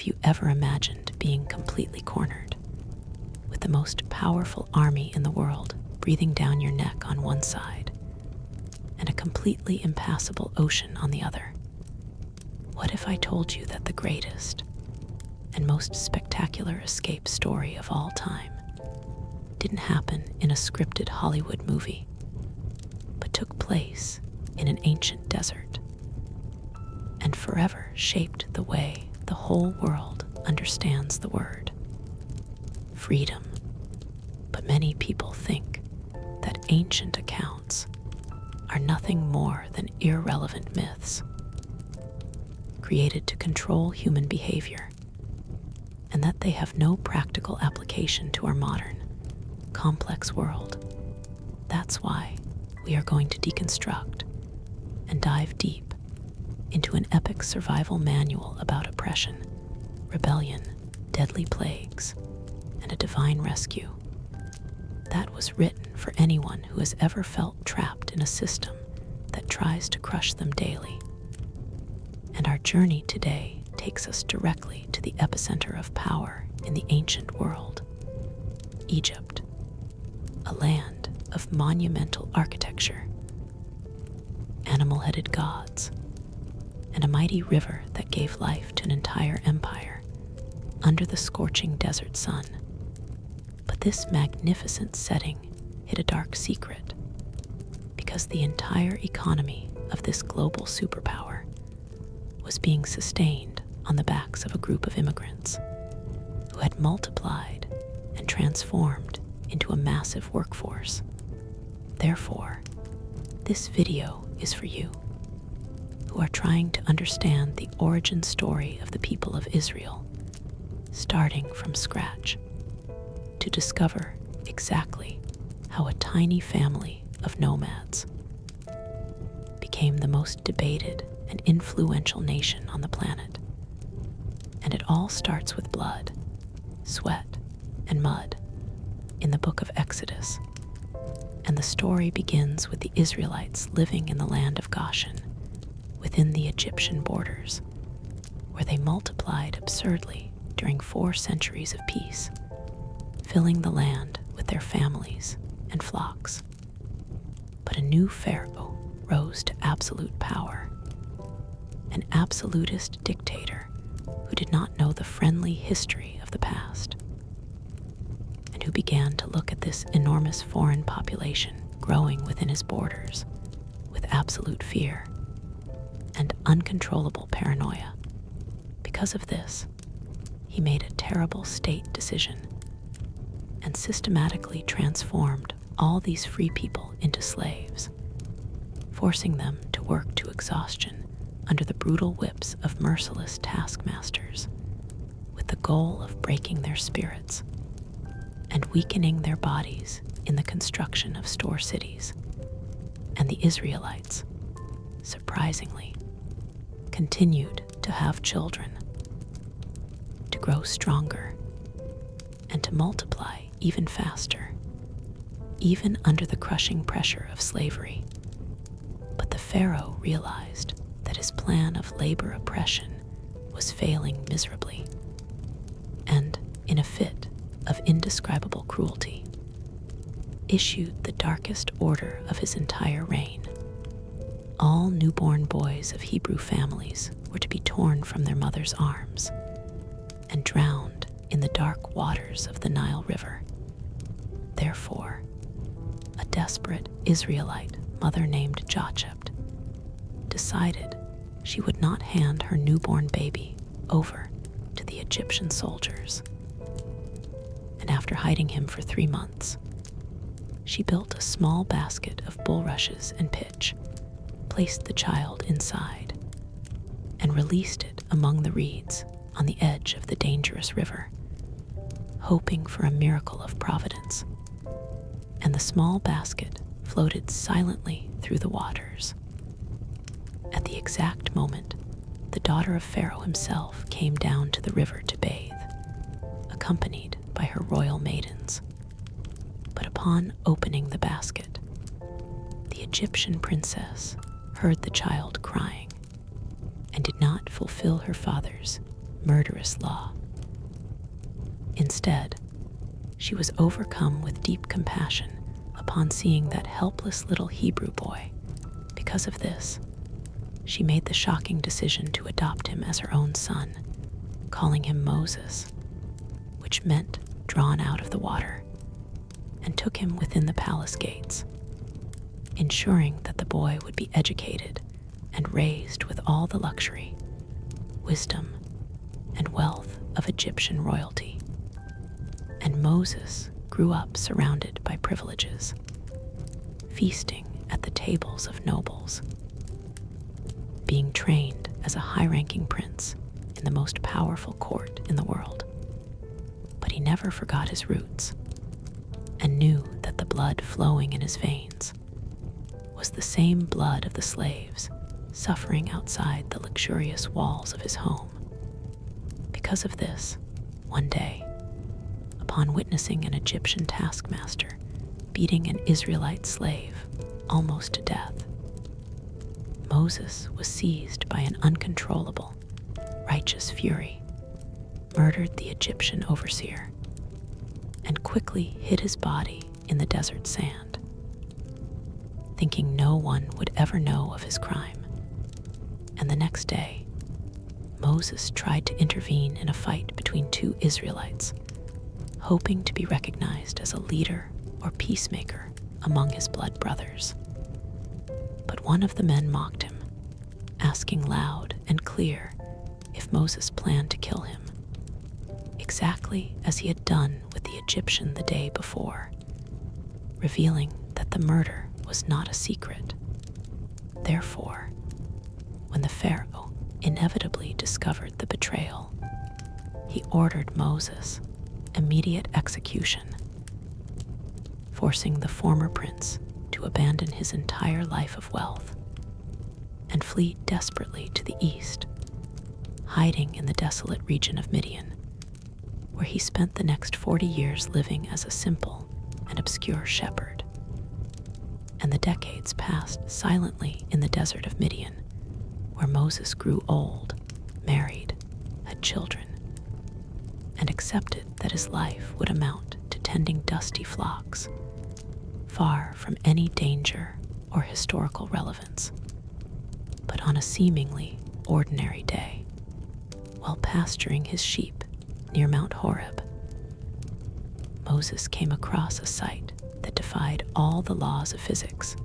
you ever imagined being completely cornered, with the most powerful army in the world breathing down your neck on one side, and a completely impassable ocean on the other? What if I told you that the greatest and most spectacular escape story of all time didn't happen in a scripted Hollywood movie, but took place in an ancient desert, and forever shaped the way the whole world understands the word freedom? But many people think that ancient accounts are nothing more than irrelevant myths created to control human behavior, and that they have no practical application to our modern, complex world. That's why we are going to deconstruct and dive deep into an epic survival manual about oppression, rebellion, deadly plagues, and a divine rescue that was written for anyone who has ever felt trapped in a system that tries to crush them daily. And our journey today takes us directly to the epicenter of power in the ancient world, Egypt, a land of monumental architecture, animal-headed gods, and a mighty river that gave life to an entire empire under the scorching desert sun. But this magnificent setting hid a dark secret, because the entire economy of this global superpower was being sustained on the backs of a group of immigrants who had multiplied and transformed into a massive workforce. Therefore, this video is for you, who are trying to understand the origin story of the people of Israel, starting from scratch, to discover exactly how a tiny family of nomads became the most debated and influential nation on the planet. And it all starts with blood, sweat, and mud in the book of Exodus. And the story begins with the Israelites living in the land of Goshen, within the Egyptian borders, where they multiplied absurdly during 4 centuries of peace, filling the land with their families and flocks. But a new pharaoh rose to absolute power, an absolutist dictator who did not know the friendly history of the past, and who began to look at this enormous foreign population growing within his borders with absolute fear and uncontrollable paranoia. Because of this, he made a terrible state decision and systematically transformed all these free people into slaves, forcing them to work to exhaustion under the brutal whips of merciless taskmasters, with the goal of breaking their spirits and weakening their bodies in the construction of store cities. And the Israelites, surprisingly, continued to have children, to grow stronger, and to multiply even faster, even under the crushing pressure of slavery. But the Pharaoh realized that his plan of labor oppression was failing miserably, and, in a fit of indescribable cruelty, issued the darkest order of his entire reign. All newborn boys of Hebrew families were to be torn from their mother's arms and drowned in the dark waters of the Nile River. Therefore, a desperate Israelite mother named Jochebed decided she would not hand her newborn baby over to the Egyptian soldiers. And after hiding him for 3 months, she built a small basket of bulrushes and pitch, placed the child inside, and released it among the reeds on the edge of the dangerous river, hoping for a miracle of providence. And the small basket floated silently through the waters. At the exact moment, the daughter of Pharaoh himself came down to the river to bathe, accompanied by her royal maidens. But upon opening the basket, the Egyptian princess heard the child crying and did not fulfill her father's murderous law. Instead, she was overcome with deep compassion upon seeing that helpless little Hebrew boy. Because of this, she made the shocking decision to adopt him as her own son, calling him Moses, which meant drawn out of the water, and took him within the palace gates, ensuring that the boy would be educated and raised with all the luxury, wisdom, and wealth of Egyptian royalty. And Moses grew up surrounded by privileges, feasting at the tables of nobles, being trained as a high-ranking prince in the most powerful court in the world. But he never forgot his roots and knew that the blood flowing in his veins was the same blood of the slaves suffering outside the luxurious walls of his home. Because of this, one day, upon witnessing an Egyptian taskmaster beating an Israelite slave almost to death, Moses was seized by an uncontrollable, righteous fury, murdered the Egyptian overseer, and quickly hid his body in the desert sand, thinking no one would ever know of his crime. And the next day, Moses tried to intervene in a fight between two Israelites, hoping to be recognized as a leader or peacemaker among his blood brothers. But one of the men mocked him, asking loud and clear if Moses planned to kill him, exactly as he had done with the Egyptian the day before, revealing that the murder was not a secret. Therefore, when the Pharaoh inevitably discovered the betrayal, he ordered Moses' immediate execution, forcing the former prince to abandon his entire life of wealth and flee desperately to the east, hiding in the desolate region of Midian, where he spent the next 40 years living as a simple and obscure shepherd. And the decades passed silently in the desert of Midian, where Moses grew old, married, had children, and accepted that his life would amount to tending dusty flocks, far from any danger or historical relevance. But on a seemingly ordinary day, while pasturing his sheep near Mount Horeb, Moses came across a sight that defied all the laws of physics.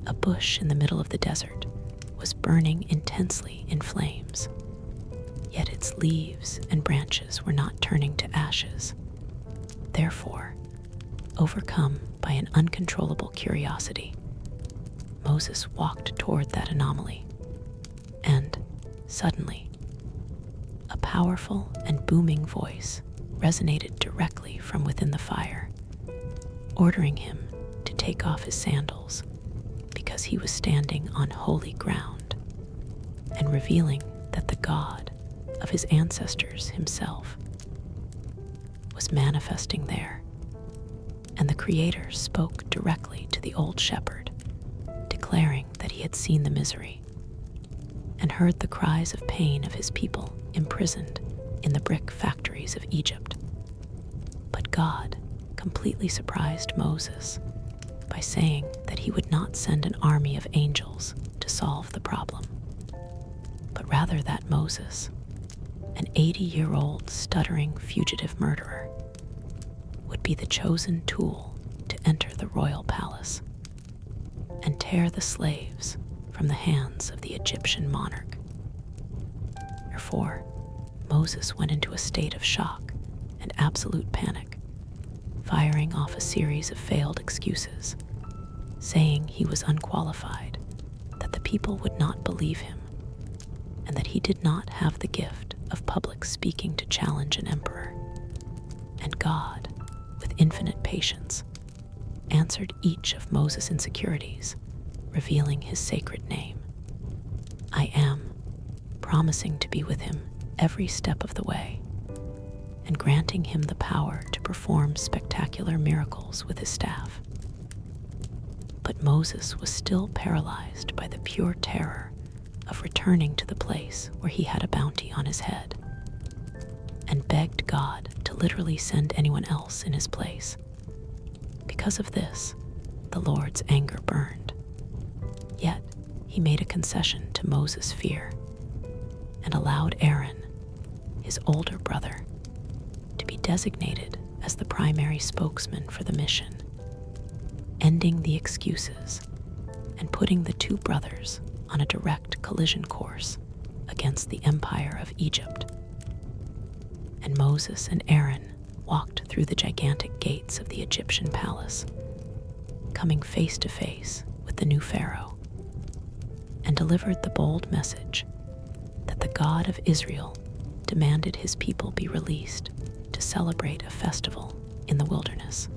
A bush in the middle of the desert was burning intensely in flames, yet its leaves and branches were not turning to ashes. Therefore, overcome by an uncontrollable curiosity, Moses walked toward that anomaly, and suddenly, a powerful and booming voice resonated directly from within the fire, ordering him to take off his sandals because he was standing on holy ground, and revealing that the God of his ancestors himself was manifesting there. And the Creator spoke directly to the old shepherd, declaring that he had seen the misery and heard the cries of pain of his people imprisoned in the brick factories of Egypt. But God completely surprised Moses by saying that he would not send an army of angels to solve the problem, but rather that Moses, an 80-year-old stuttering fugitive murderer, would be the chosen tool to enter the royal palace and tear the slaves from the hands of the Egyptian monarch. Therefore, Moses went into a state of shock and absolute panic, firing off a series of failed excuses, saying he was unqualified, that the people would not believe him, and that he did not have the gift of public speaking to challenge an emperor. And God, with infinite patience, answered each of Moses' insecurities, revealing his sacred name, I Am, promising to be with him every step of the way, and granting him the power to perform spectacular miracles with his staff. But Moses was still paralyzed by the pure terror of returning to the place where he had a bounty on his head. begged God to literally send anyone else in his place. Because of this, the Lord's anger burned. Yet, he made a concession to Moses' fear and allowed Aaron, his older brother, to be designated as the primary spokesman for the mission, ending the excuses and putting the two brothers on a direct collision course against the empire of Egypt. And Moses and Aaron walked through the gigantic gates of the Egyptian palace, coming face to face with the new Pharaoh, and delivered the bold message that the God of Israel demanded his people be released to celebrate a festival in the wilderness.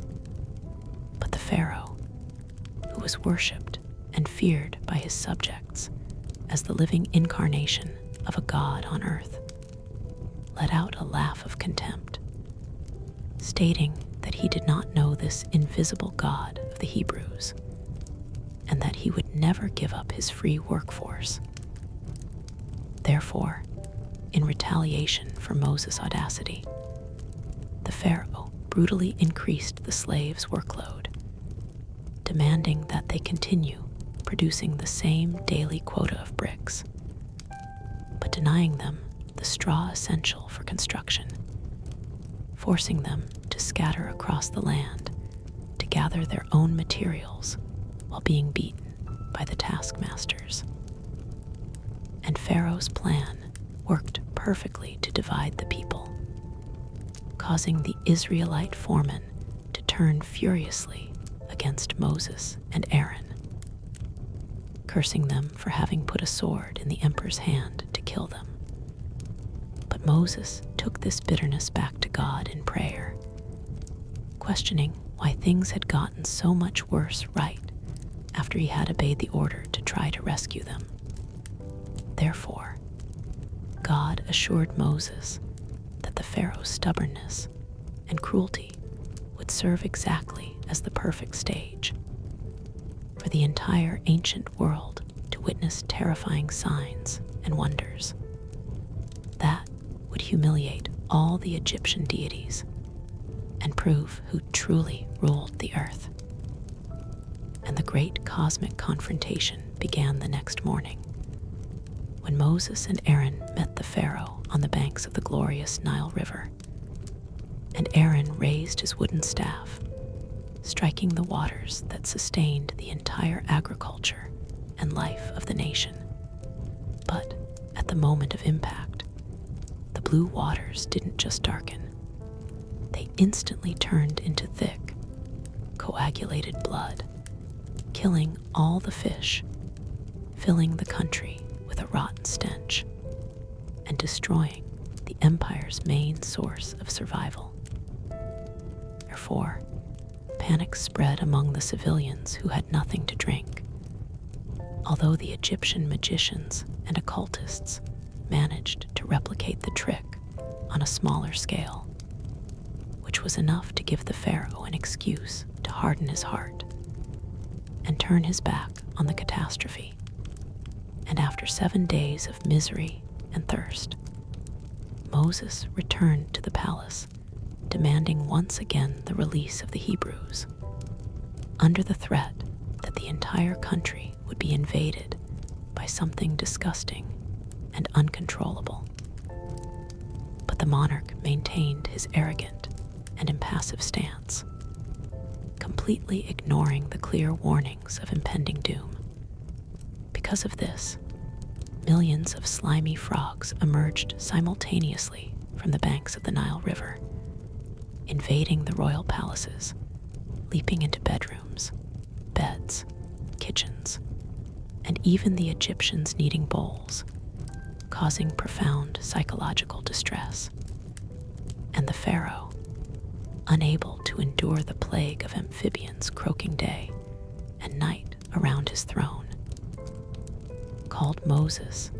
But the Pharaoh, who was worshipped and feared by his subjects as the living incarnation of a god on earth, let out a laugh of contempt, stating that he did not know this invisible God of the Hebrews, and that he would never give up his free workforce. Therefore, in retaliation for Moses' audacity, the Pharaoh brutally increased the slaves' workload, demanding that they continue producing the same daily quota of bricks, but denying them the straw essential for construction, forcing them to scatter across the land to gather their own materials while being beaten by the taskmasters. And Pharaoh's plan worked perfectly to divide the people, causing the Israelite foremen to turn furiously against Moses and Aaron, cursing them for having put a sword in the emperor's hand to kill them. But Moses took this bitterness back to God in prayer, questioning why things had gotten so much worse right after he had obeyed the order to try to rescue them. Therefore, God assured Moses that the Pharaoh's stubbornness and cruelty would serve exactly as the perfect stage for the entire ancient world to witness terrifying signs and wonders that would humiliate all the Egyptian deities and prove who truly ruled the earth. And the great cosmic confrontation began the next morning, when Moses and Aaron met the Pharaoh on the banks of the glorious Nile River, and Aaron raised his wooden staff, striking the waters that sustained the entire agriculture and life of the nation. But at the moment of impact, the blue waters didn't just darken. They instantly turned into thick, coagulated blood, killing all the fish, filling the country with a rotten stench, and destroying the empire's main source of survival. Therefore, panic spread among the civilians who had nothing to drink, although the Egyptian magicians and occultists managed to replicate the trick on a smaller scale, which was enough to give the Pharaoh an excuse to harden his heart and turn his back on the catastrophe. And after 7 days of misery and thirst, Moses returned to the palace, demanding once again the release of the Hebrews, under the threat that the entire country would be invaded by something disgusting and uncontrollable. But the monarch maintained his arrogant and impassive stance, completely ignoring the clear warnings of impending doom. Because of this, millions of slimy frogs emerged simultaneously from the banks of the Nile River, invading the royal palaces, leaping into bedrooms, beds, kitchens, and even the Egyptians' kneading bowls, causing profound psychological distress. And the Pharaoh, unable to endure the plague of amphibians croaking day and night around his throne, called Moses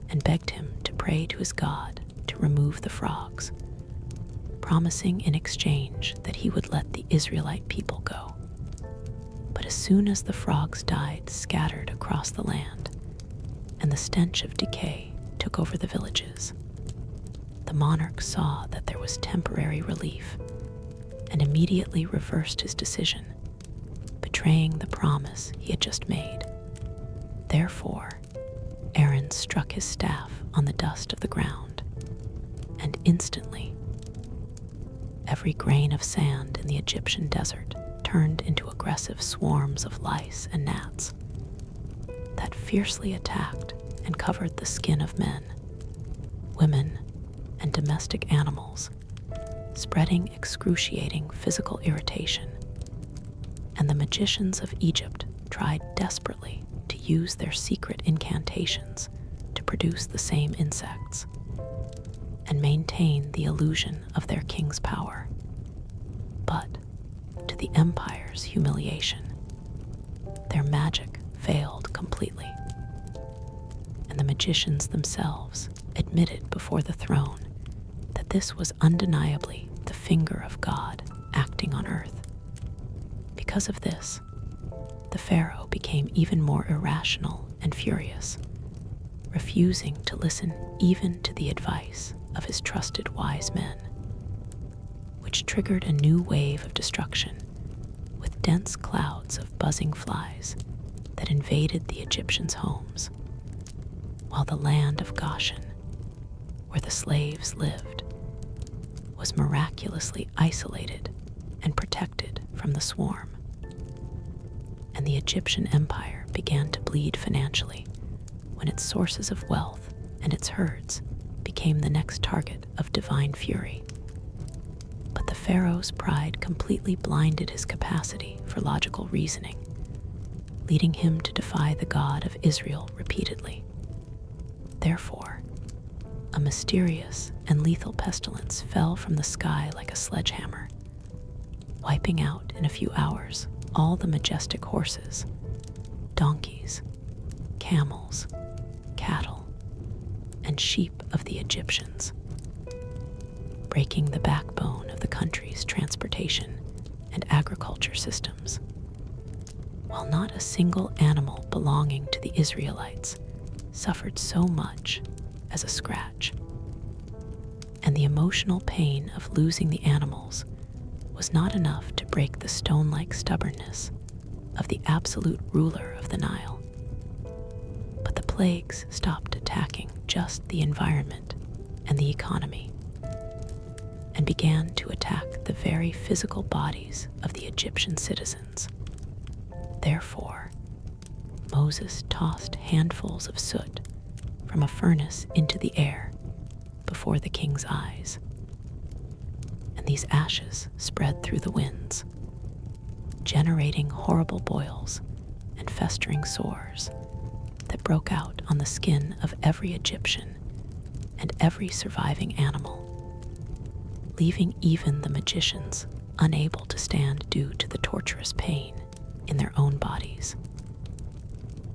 and begged him to pray to his God to remove the frogs, promising in exchange that he would let the Israelite people go. But as soon as the frogs died scattered across the land, and the stench of decay took over the villages, the monarch saw that there was temporary relief and immediately reversed his decision, betraying the promise he had just made. Therefore, Aaron struck his staff on the dust of the ground, and instantly, every grain of sand in the Egyptian desert turned into aggressive swarms of lice and gnats that fiercely attacked and covered the skin of men, women, and domestic animals, spreading excruciating physical irritation. And the magicians of Egypt tried desperately to use their secret incantations to produce the same insects and maintain the illusion of their king's power. But, to the empire's humiliation, their magic failed completely, and the magicians themselves admitted before the throne that this was undeniably the finger of God acting on earth. Because of this, the pharaoh became even more irrational and furious, refusing to listen even to the advice of his trusted wise men, which triggered a new wave of destruction with dense clouds of buzzing flies that invaded the Egyptians' homes, while the land of Goshen, where the slaves lived, was miraculously isolated and protected from the swarm. And the Egyptian empire began to bleed financially when its sources of wealth and its herds became the next target of divine fury. But the pharaoh's pride completely blinded his capacity for logical reasoning, leading him to defy the God of Israel repeatedly. Therefore, a mysterious and lethal pestilence fell from the sky like a sledgehammer, wiping out in a few hours all the majestic horses, donkeys, camels, cattle, and sheep of the Egyptians, breaking the backbone of the country's transportation and agriculture systems, while not a single animal belonging to the Israelites suffered so much as a scratch. And the emotional pain of losing the animals was not enough to break the stone-like stubbornness of the absolute ruler of the Nile. But the plagues stopped attacking just the environment and the economy, and began to attack the very physical bodies of the Egyptian citizens. Therefore, Moses tossed handfuls of soot from a furnace into the air before the king's eyes, and these ashes spread through the winds, generating horrible boils and festering sores that broke out on the skin of every Egyptian and every surviving animal, leaving even the magicians unable to stand due to the torturous pain in their own bodies.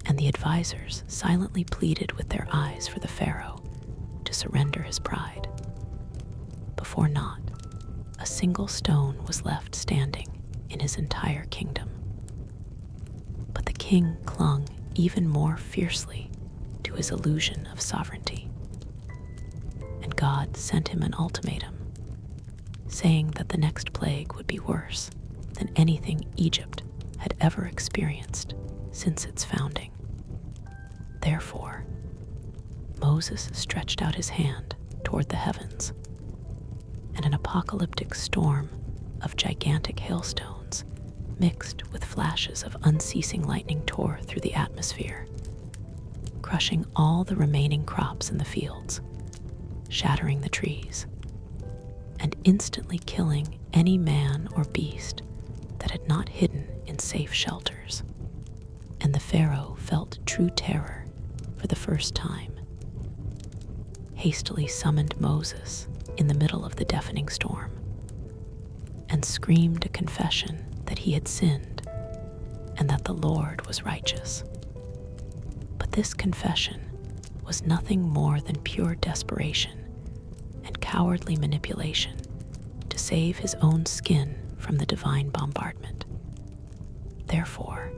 And the advisors silently pleaded with their eyes for the pharaoh to surrender his pride, before not a single stone was left standing in his entire kingdom. But the king clung even more fiercely to his illusion of sovereignty, and God sent him an ultimatum, saying that the next plague would be worse than anything Egypt had ever experienced since its founding. Therefore, Moses stretched out his hand toward the heavens, and an apocalyptic storm of gigantic hailstones mixed with flashes of unceasing lightning tore through the atmosphere, crushing all the remaining crops in the fields, shattering the trees, and instantly killing any man or beast that had not hidden in safe shelters. And the pharaoh felt true terror for the first time, hastily summoned Moses in the middle of the deafening storm, and screamed a confession that he had sinned and that the Lord was righteous. But this confession was nothing more than pure desperation and cowardly manipulation to save his own skin from the divine bombardment. Therefore,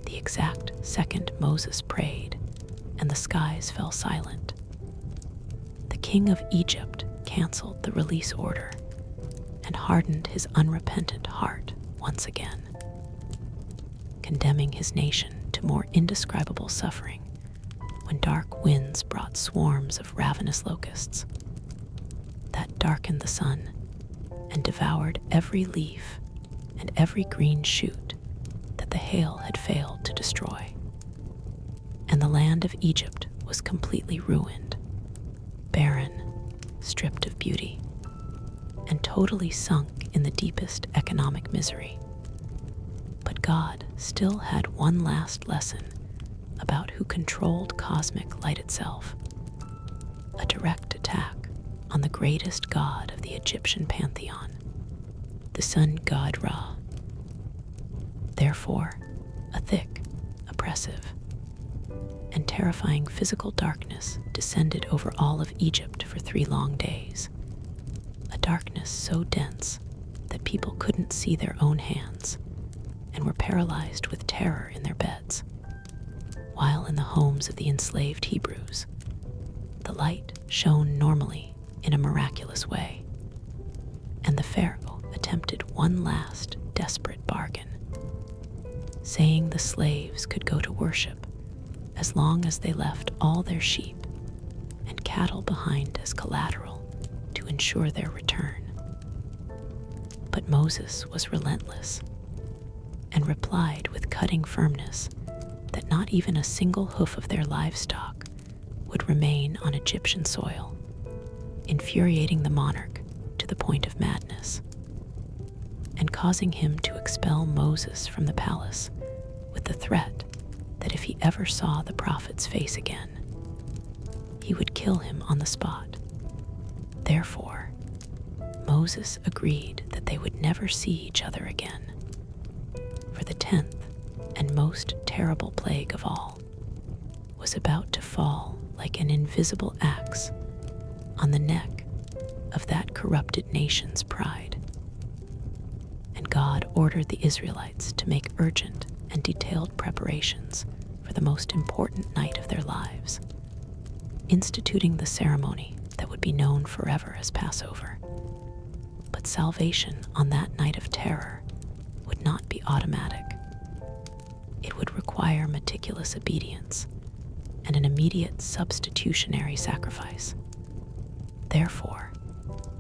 the exact second Moses prayed and the skies fell silent, the king of Egypt canceled the release order and hardened his unrepentant heart once again, condemning his nation to more indescribable suffering when dark winds brought swarms of ravenous locusts that darkened the sun and devoured every leaf and every green shoot that the hail had failed to destroy. And the land of Egypt was completely ruined, barren, stripped of beauty, and totally sunk in the deepest economic misery. But God still had one last lesson about who controlled cosmic light itself, a direct attack on the greatest god of the Egyptian pantheon, the sun god Ra. Therefore, a thick, oppressive, and terrifying physical darkness descended over all of Egypt for 3 long days, a darkness so dense that people couldn't see their own hands and were paralyzed with terror in their beds, while in the homes of the enslaved Hebrews, the light shone normally in a miraculous way, and the Pharaoh attempted one last desperate bargain, saying the slaves could go to worship as long as they left all their sheep and cattle behind as collateral to ensure their return. But Moses was relentless and replied with cutting firmness that not even a single hoof of their livestock would remain on Egyptian soil, infuriating the monarch to the point of madness, and causing him to expel Moses from the palace with the threat that if he ever saw the prophet's face again, he would kill him on the spot. Therefore, Moses agreed that they would never see each other again, for the 10th and most terrible plague of all was about to fall like an invisible axe on the neck of that corrupted nation's pride. And God ordered the Israelites to make urgent and detailed preparations for the most important night of their lives, instituting the ceremony that would be known forever as Passover. But salvation on that night of terror would not be automatic. It would require meticulous obedience and an immediate substitutionary sacrifice. Therefore,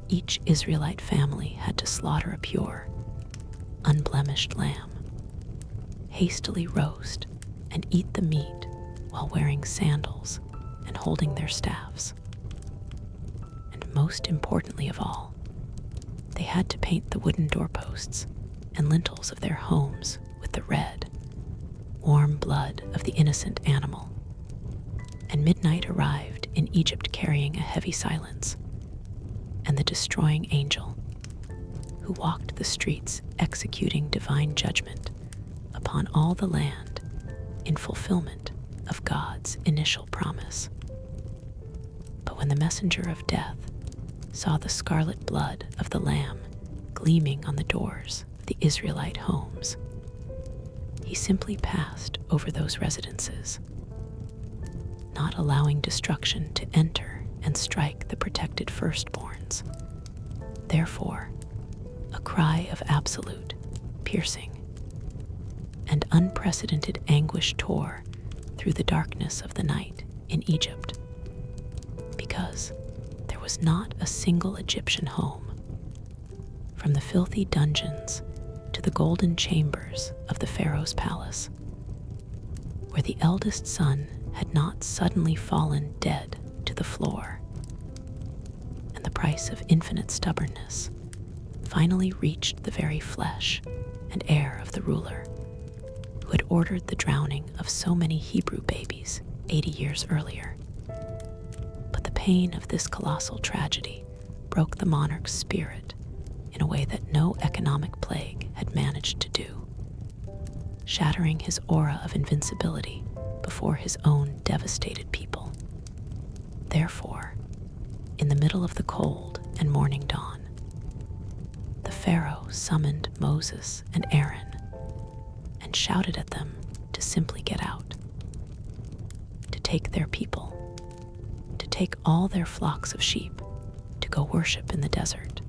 each Israelite family had to slaughter a pure, unblemished lamb, hastily roast and eat the meat while wearing sandals and holding their staffs. And most importantly of all, they had to paint the wooden doorposts and lintels of their homes with the red, warm blood of the innocent animal. And midnight arrived in Egypt carrying a heavy silence, and the destroying angel, who walked the streets executing divine judgment upon all the land in fulfillment of God's initial promise. But when the messenger of death saw the scarlet blood of the Lamb gleaming on the doors of the Israelite homes, he simply passed over those residences, not allowing destruction to enter and strike the protected firstborns. Therefore, a cry of absolute, piercing, and unprecedented anguish tore through the darkness of the night in Egypt, because there was not a single Egyptian home, from the filthy dungeons to the golden chambers of the Pharaoh's palace, where the eldest son had not suddenly fallen dead to the floor, and the price of infinite stubbornness finally reached the very flesh and air of the ruler who had ordered the drowning of so many Hebrew babies 80 years earlier. But the pain of this colossal tragedy broke the monarch's spirit in a way that no economic plague had managed to do, shattering his aura of invincibility before his own devastated people. Therefore, in the middle of the cold and morning dawn, the Pharaoh summoned Moses and Aaron and shouted at them to simply get out, to take their people, to take all their flocks of sheep, to go worship in the desert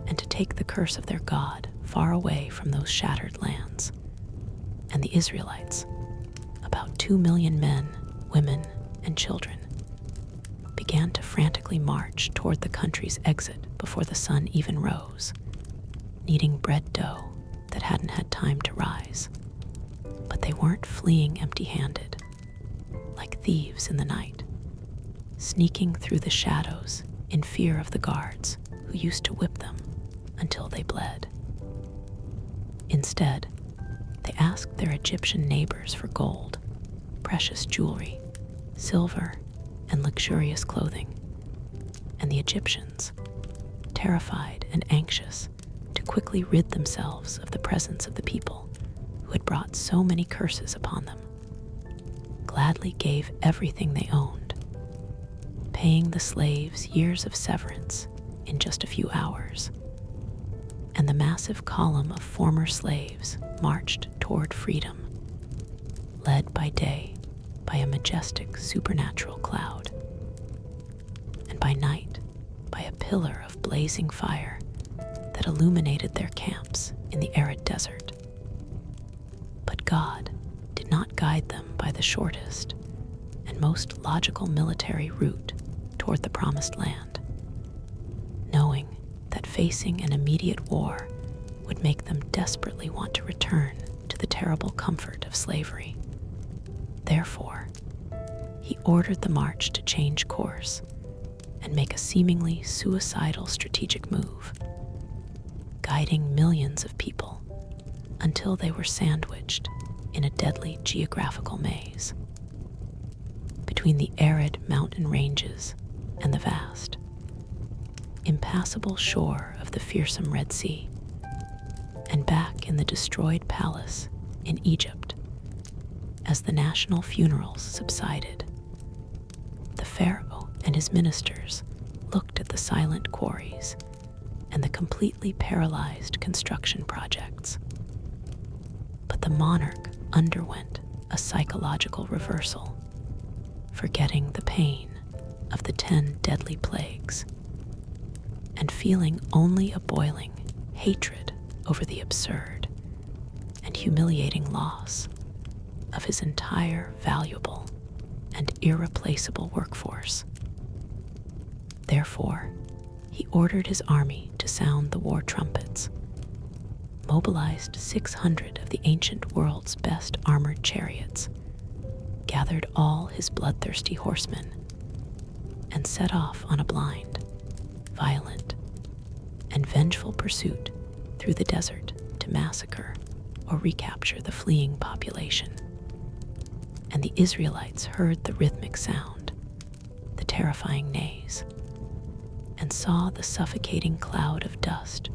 and to take the curse of their God far away from those shattered lands. And the Israelites, about 2 million men, women, and children, began to frantically march toward the country's exit before the sun even rose, kneading bread dough that hadn't had time to rise. But they weren't fleeing empty-handed, like thieves in the night, sneaking through the shadows in fear of the guards who used to whip them until they bled. Instead, they asked their Egyptian neighbors for gold, precious jewelry, silver, and luxurious clothing. And the Egyptians, terrified and anxious to quickly rid themselves of the presence of the people who had brought so many curses upon them, gladly gave everything they owned, paying the slaves years of severance in just a few hours. And the massive column of former slaves marched toward freedom, led by day by a majestic supernatural cloud, and by night by a pillar of blazing fire that illuminated their camps in the arid desert. But God did not guide them by the shortest and most logical military route toward the promised land, knowing that facing an immediate war would make them desperately want to return to the terrible comfort of slavery. Therefore, he ordered the march to change course and make a seemingly suicidal strategic move, guiding millions of people until they were sandwiched in a deadly geographical maze between the arid mountain ranges and the vast, impassable shore of the fearsome Red Sea, and back in the destroyed palace in Egypt. As the national funerals subsided, the Pharaoh and his ministers looked at the silent quarries and the completely paralyzed construction projects. But the monarch underwent a psychological reversal, forgetting the pain of the 10 deadly plagues and feeling only a boiling hatred over the absurd and humiliating loss of his entire valuable and irreplaceable workforce. Therefore, he ordered his army to sound the war trumpets, mobilized 600 of the ancient world's best armored chariots, gathered all his bloodthirsty horsemen, and set off on a blind, violent, and vengeful pursuit through the desert to massacre or recapture the fleeing population. And the Israelites heard the rhythmic sound, the terrifying neighs, and saw the suffocating cloud of dust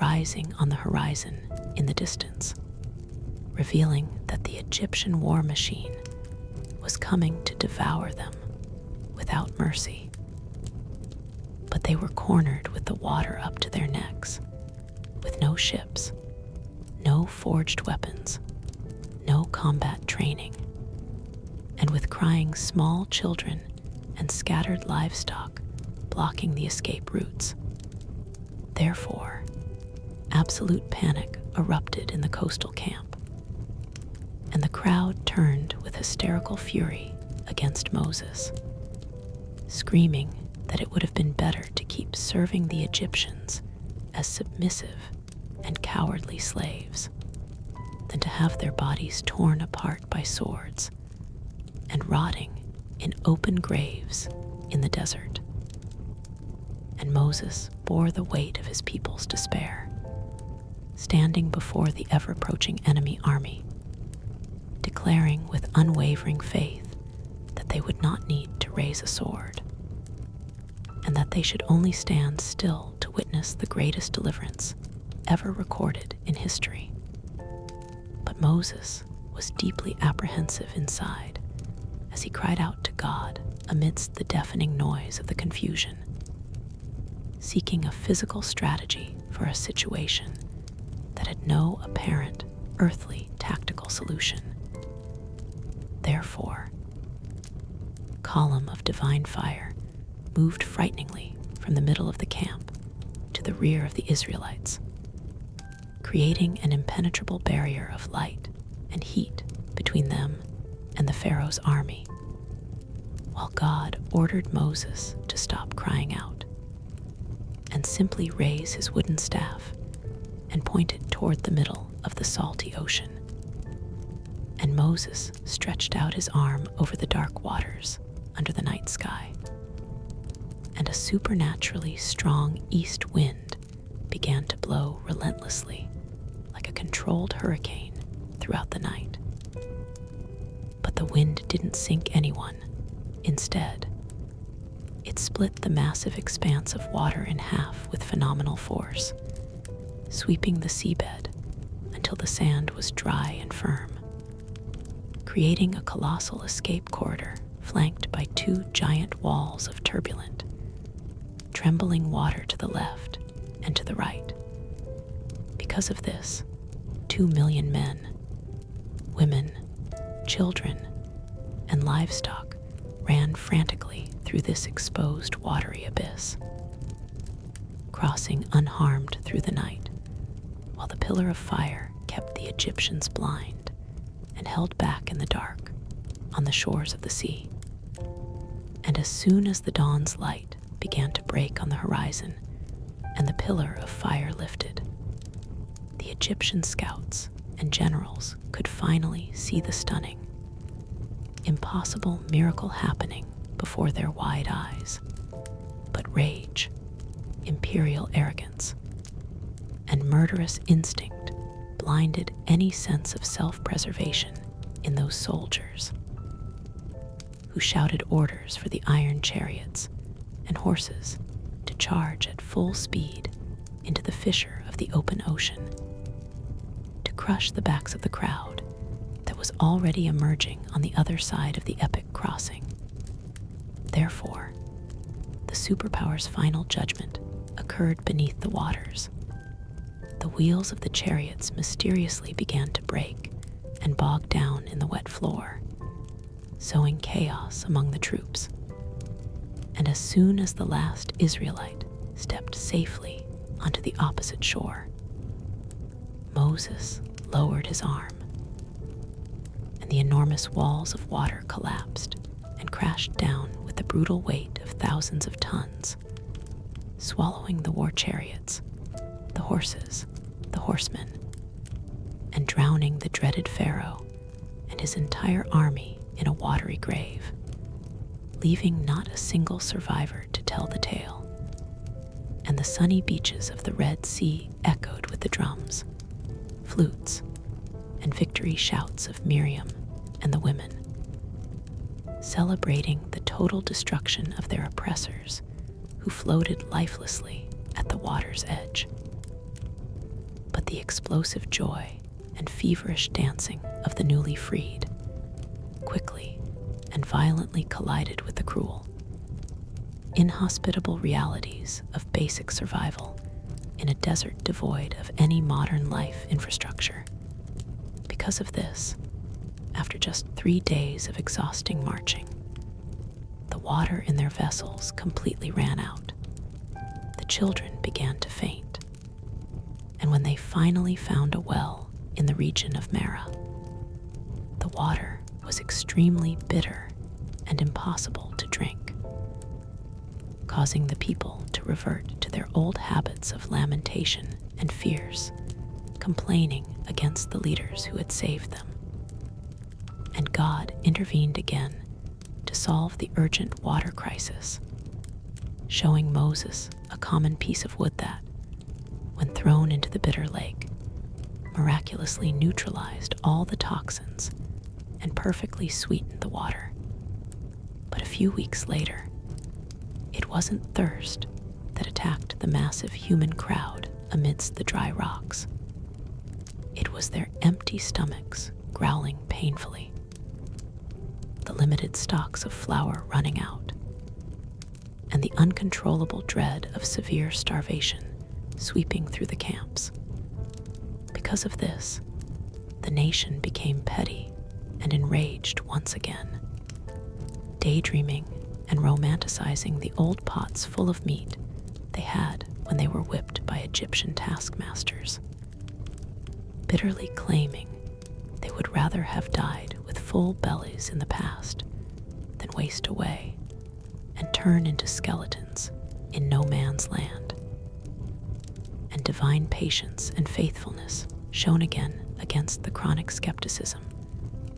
rising on the horizon in the distance, revealing that the Egyptian war machine was coming to devour them without mercy. But they were cornered with the water up to their necks, with no ships, no forged weapons, no combat training, and with crying small children and scattered livestock blocking the escape routes. Therefore, absolute panic erupted in the coastal camp, and the crowd turned with hysterical fury against Moses, screaming that it would have been better to keep serving the Egyptians as submissive and cowardly slaves than to have their bodies torn apart by swords and rotting in open graves in the desert. And Moses bore the weight of his people's despair, standing before the ever-approaching enemy army, declaring with unwavering faith that they would not need to raise a sword, and that they should only stand still to witness the greatest deliverance ever recorded in history. But Moses was deeply apprehensive inside as he cried out to God amidst the deafening noise of the confusion, seeking a physical strategy for a situation that had no apparent earthly tactical solution. Therefore, a column of divine fire moved frighteningly from the middle of the camp to the rear of the Israelites, creating an impenetrable barrier of light and heat between them and the Pharaoh's army, while God ordered Moses to stop crying out and simply raise his wooden staff and point it toward the middle of the salty ocean. And Moses stretched out his arm over the dark waters under the night sky, and a supernaturally strong east wind began to blow relentlessly like a controlled hurricane throughout the night. But the wind didn't sink anyone. Instead, it split the massive expanse of water in half with phenomenal force, sweeping the seabed until the sand was dry and firm, creating a colossal escape corridor flanked by two giant walls of turbulent, trembling water to the left and to the right. Because of this, 2 million men, women, children, and livestock ran frantically through this exposed watery abyss, crossing unharmed through the night, while the pillar of fire kept the Egyptians blind and held back in the dark on the shores of the sea. And as soon as the dawn's light began to break on the horizon and the pillar of fire lifted, the Egyptian scouts and generals could finally see the stunning, impossible miracle happening before their wide eyes. But rage, imperial arrogance, and murderous instinct blinded any sense of self-preservation in those soldiers, who shouted orders for the iron chariots and horses to charge at full speed into the fissure of the open ocean, to crush the backs of the crowd that was already emerging on the other side of the epic crossing. Therefore, the superpower's final judgment occurred beneath the waters. The wheels of the chariots mysteriously began to break and bog down in the wet floor, sowing chaos among the troops. And as soon as the last Israelite stepped safely onto the opposite shore, Moses lowered his arm, and the enormous walls of water collapsed and crashed down with the brutal weight of thousands of tons, swallowing the war chariots, the horses, the horsemen, and drowning the dreaded Pharaoh and his entire army in a watery grave, leaving not a single survivor to tell the tale. And the sunny beaches of the Red Sea echoed with the drums, flutes, and victory shouts of Miriam and the women, celebrating the total destruction of their oppressors who floated lifelessly at the water's edge. But the explosive joy and feverish dancing of the newly freed quickly and violently collided with the cruel, inhospitable realities of basic survival in a desert devoid of any modern life infrastructure. Because of this, after just 3 days of exhausting marching, the water in their vessels completely ran out. The children began to faint, and when they finally found a well in the region of Mara, the water was extremely bitter and impossible to drink, causing the people to revert to their old habits of lamentation and fears, complaining against the leaders who had saved them. And God intervened again to solve the urgent water crisis, showing Moses a common piece of wood that, when thrown into the bitter lake, miraculously neutralized all the toxins and perfectly sweetened the water. But a few weeks later, it wasn't thirst that attacked the massive human crowd amidst the dry rocks. It was their empty stomachs growling painfully, the limited stocks of flour running out, and the uncontrollable dread of severe starvation sweeping through the camps. Because of this, the nation became petty and enraged once again, daydreaming and romanticizing the old pots full of meat they had when they were whipped by Egyptian taskmasters, bitterly claiming they would rather have died with full bellies in the past than waste away and turn into skeletons in no man's land. And divine patience and faithfulness shone again against the chronic skepticism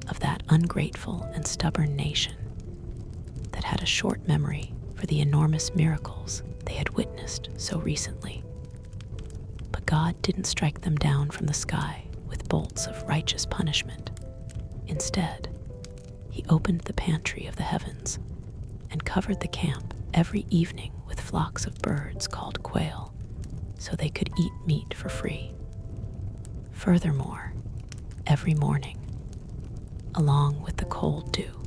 of that ungrateful and stubborn nation that had a short memory for the enormous miracles they had witnessed so recently. But God didn't strike them down from the sky with bolts of righteous punishment. Instead, he opened the pantry of the heavens and covered the camp every evening with flocks of birds called quail, so they could eat meat for free. Furthermore, every morning, along with the cold dew,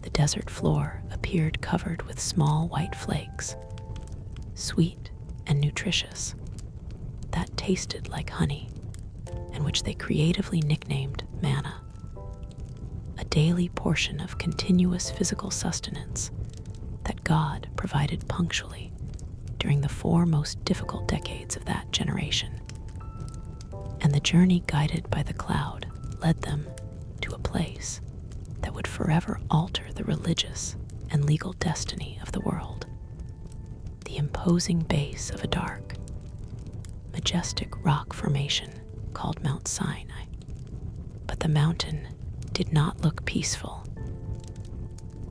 the desert floor appeared covered with small white flakes, sweet and nutritious, that tasted like honey, and which they creatively nicknamed manna, a daily portion of continuous physical sustenance that God provided punctually during the 4 most difficult decades of that generation. And the journey guided by the cloud led them to a place that would forever alter the religious and legal destiny of the world, the imposing base of a dark, majestic rock formation called Mount Sinai. But the mountain did not look peaceful.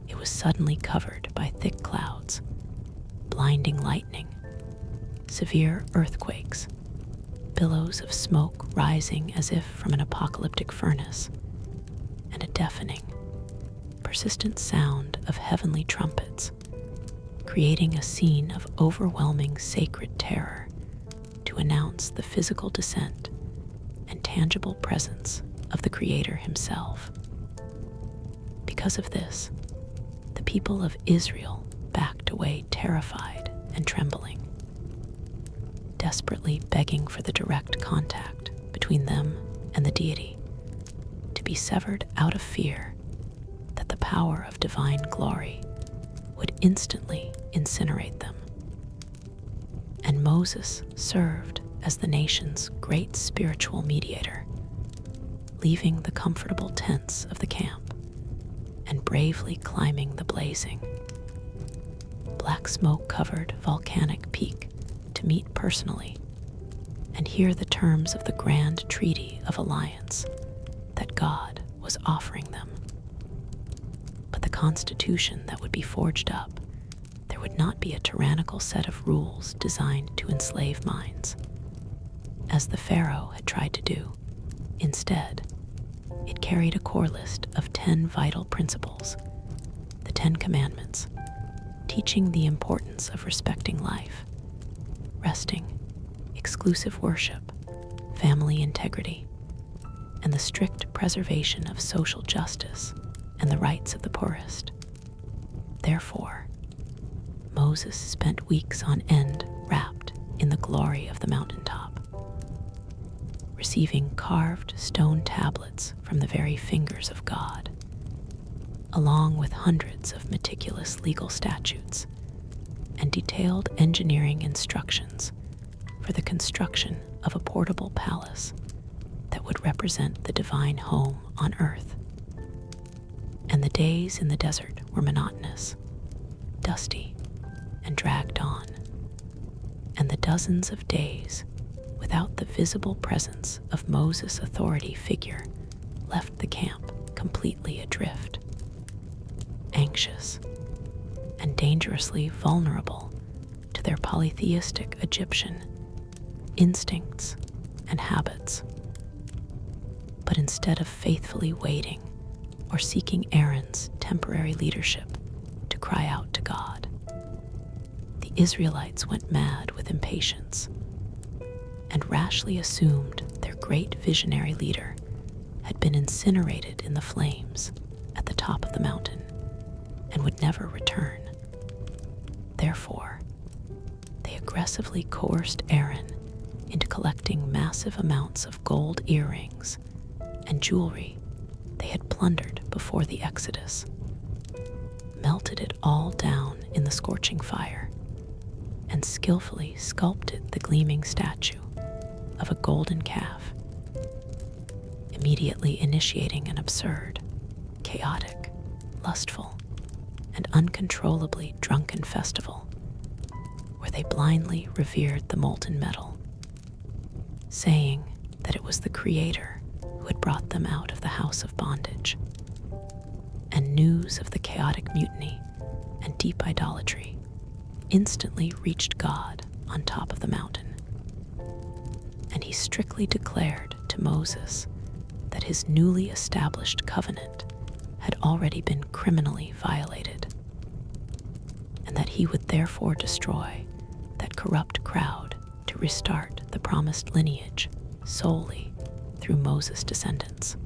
It was suddenly covered by thick clouds, blinding lightning, severe earthquakes, billows of smoke rising as if from an apocalyptic furnace, and a deafening, persistent sound of heavenly trumpets, creating a scene of overwhelming sacred terror to announce the physical descent and tangible presence of the Creator himself. Because of this, the people of Israel backed away terrified and trembling, desperately begging for the direct contact between them and the deity to be severed out of fear that the power of divine glory would instantly incinerate them. And Moses served as the nation's great spiritual mediator, leaving the comfortable tents of the camp and bravely climbing the blazing, black smoke-covered volcanic peak to meet personally and hear the terms of the grand treaty of alliance that God was offering them. But the constitution that would be forged up, there would not be a tyrannical set of rules designed to enslave minds, as the Pharaoh had tried to do. Instead, it carried a core list of 10 vital principles, the 10 Commandments, teaching the importance of respecting life, resting, exclusive worship, family integrity, and the strict preservation of social justice and the rights of the poorest. Therefore, Moses spent weeks on end wrapped in the glory of the mountaintop, receiving carved stone tablets from the very fingers of God, along with hundreds of meticulous legal statutes and detailed engineering instructions for the construction of a portable palace that would represent the divine home on earth. And the days in the desert were monotonous, dusty, and dragged on, and the dozens of days without the visible presence of Moses' authority figure left the camp completely adrift, anxious, and dangerously vulnerable to their polytheistic Egyptian instincts and habits. But instead of faithfully waiting or seeking Aaron's temporary leadership to cry out to God, the Israelites went mad with impatience and rashly assumed their great visionary leader had been incinerated in the flames at the top of the mountain and would never return. Therefore, they aggressively coerced Aaron into collecting massive amounts of gold earrings and jewelry they had plundered before the Exodus, melted it all down in the scorching fire, and skillfully sculpted the gleaming statue of a golden calf, immediately initiating an absurd, chaotic, lustful, and uncontrollably drunken festival where they blindly revered the molten metal, saying that it was the Creator who had brought them out of the house of bondage. And news of the chaotic mutiny and deep idolatry instantly reached God on top of the mountain. And he strictly declared to Moses that his newly established covenant had already been criminally violated, and that he would therefore destroy that corrupt crowd to restart the promised lineage solely through Moses' descendants.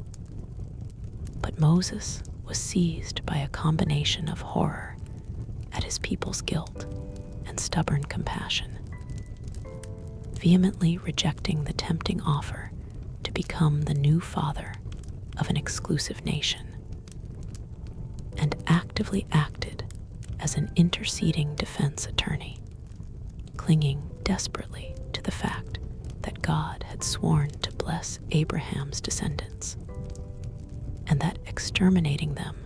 But Moses was seized by a combination of horror at his people's guilt and stubborn compassion, vehemently rejecting the tempting offer to become the new father of an exclusive nation, and actively acted as an interceding defense attorney, clinging desperately to the fact that God had sworn to bless Abraham's descendants, and that exterminating them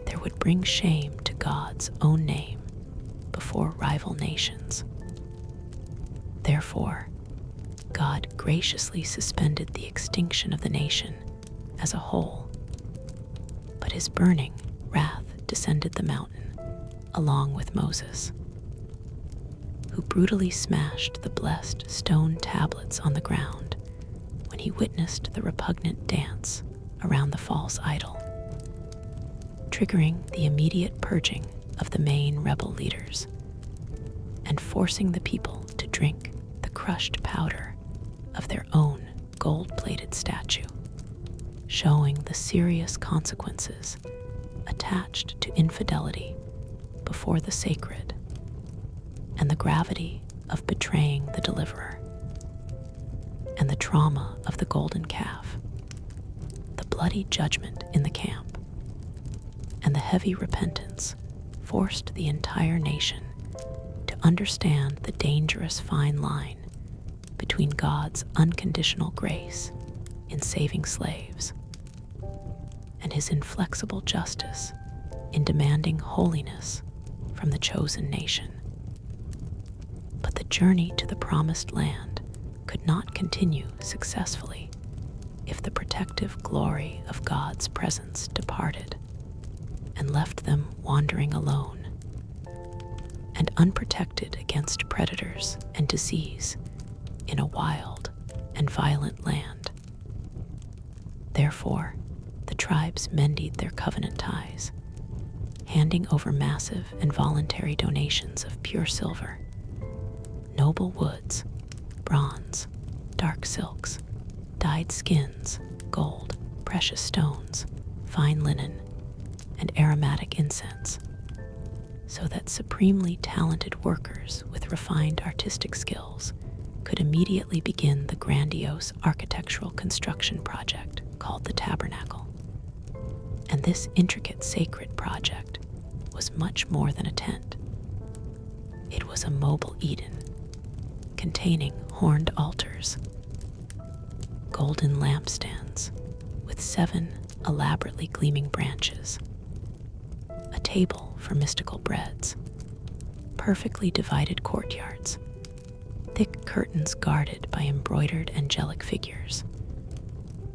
there would bring shame to God's own name before rival nations. Therefore, God graciously suspended the extinction of the nation as a whole, but his burning wrath descended the mountain along with Moses, who brutally smashed the blessed stone tablets on the ground when he witnessed the repugnant dance around the false idol, triggering the immediate purging of the main rebel leaders and forcing the people to drink the crushed powder of their own gold-plated statue, showing the serious consequences attached to infidelity before the sacred and the gravity of betraying the deliverer, and the trauma of the golden calf, the bloody judgment in the camp, and the heavy repentance forced the entire nation to understand the dangerous fine line between God's unconditional grace in saving slaves and his inflexible justice in demanding holiness from the chosen nation. But the journey to the promised land could not continue successfully if the protective glory of God's presence departed and left them wandering alone and unprotected against predators and disease in a wild and violent land. Therefore, the tribes mended their covenant ties, handing over massive and voluntary donations of pure silver, noble woods, bronze, dark silks, dyed skins, gold, precious stones, fine linen, and aromatic incense, so that supremely talented workers with refined artistic skills could immediately begin the grandiose architectural construction project called the Tabernacle. And this intricate sacred project was much more than a tent. It was a mobile Eden, containing horned altars, golden lampstands with 7 elaborately gleaming branches, a table for mystical breads, perfectly divided courtyards, thick curtains guarded by embroidered angelic figures,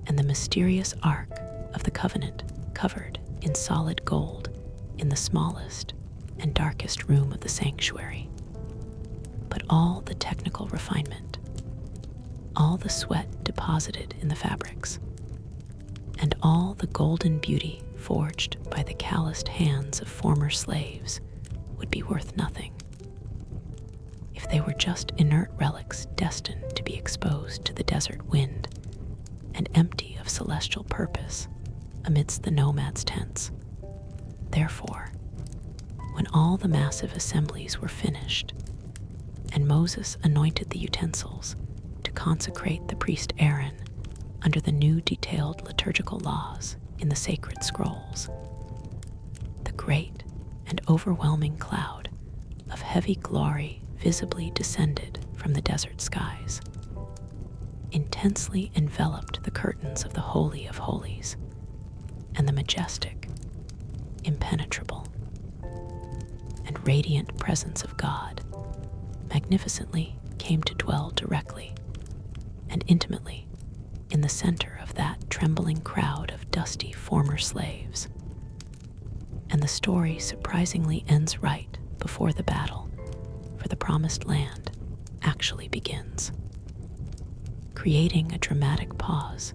and the mysterious Ark of the Covenant covered in solid gold in the smallest and darkest room of the sanctuary. But all the technical refinement, all the sweat deposited in the fabrics, and all the golden beauty forged by the calloused hands of former slaves would be worth nothing if they were just inert relics destined to be exposed to the desert wind and empty of celestial purpose amidst the nomads' tents. Therefore, when all the massive assemblies were finished, and Moses anointed the utensils to consecrate the priest Aaron under the new detailed liturgical laws in the sacred scrolls, the great and overwhelming cloud of heavy glory visibly descended from the desert skies, intensely enveloped the curtains of the Holy of Holies, and the majestic, impenetrable, and radiant presence of God magnificently came to dwell directly and intimately in the center of that trembling crowd of dusty former slaves. And the story surprisingly ends right before the battle for the promised land actually begins, creating a dramatic pause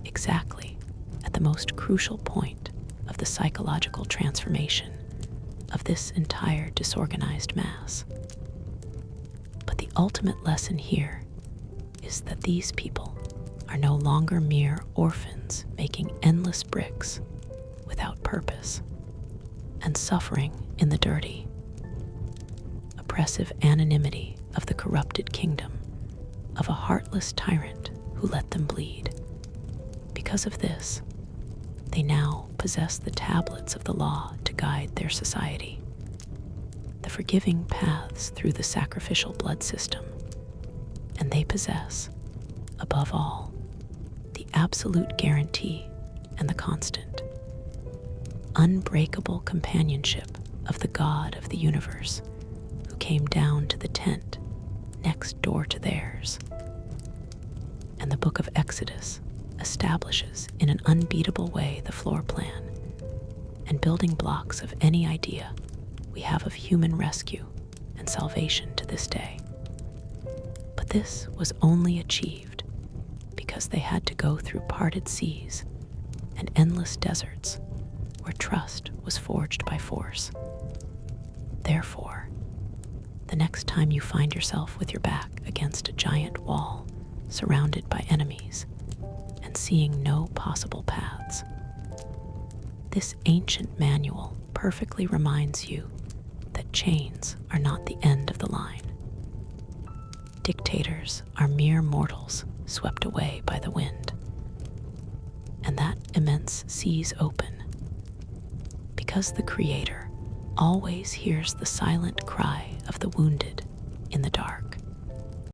exactly at the most crucial point of the psychological transformation of this entire disorganized mass. But the ultimate lesson here is that these people are no longer mere orphans making endless bricks without purpose and suffering in the dirty, oppressive anonymity of the corrupted kingdom of a heartless tyrant who let them bleed. Because of this, they now possess the tablets of the law to guide their society, the forgiving paths through the sacrificial blood system, and they possess, above all, the absolute guarantee and the constant, unbreakable companionship of the God of the universe who came down to the tent next door to theirs. And the book of Exodus establishes in an unbeatable way the floor plan and building blocks of any idea we have of human rescue and salvation to this day. But this was only achieved because they had to go through parted seas and endless deserts where trust was forged by force. Therefore, the next time you find yourself with your back against a giant wall surrounded by enemies and seeing no possible paths, this ancient manual perfectly reminds you that chains are not the end of the line. Dictators are mere mortals swept away by the wind, and that immense sea's open because the Creator always hears the silent cry of the wounded in the dark.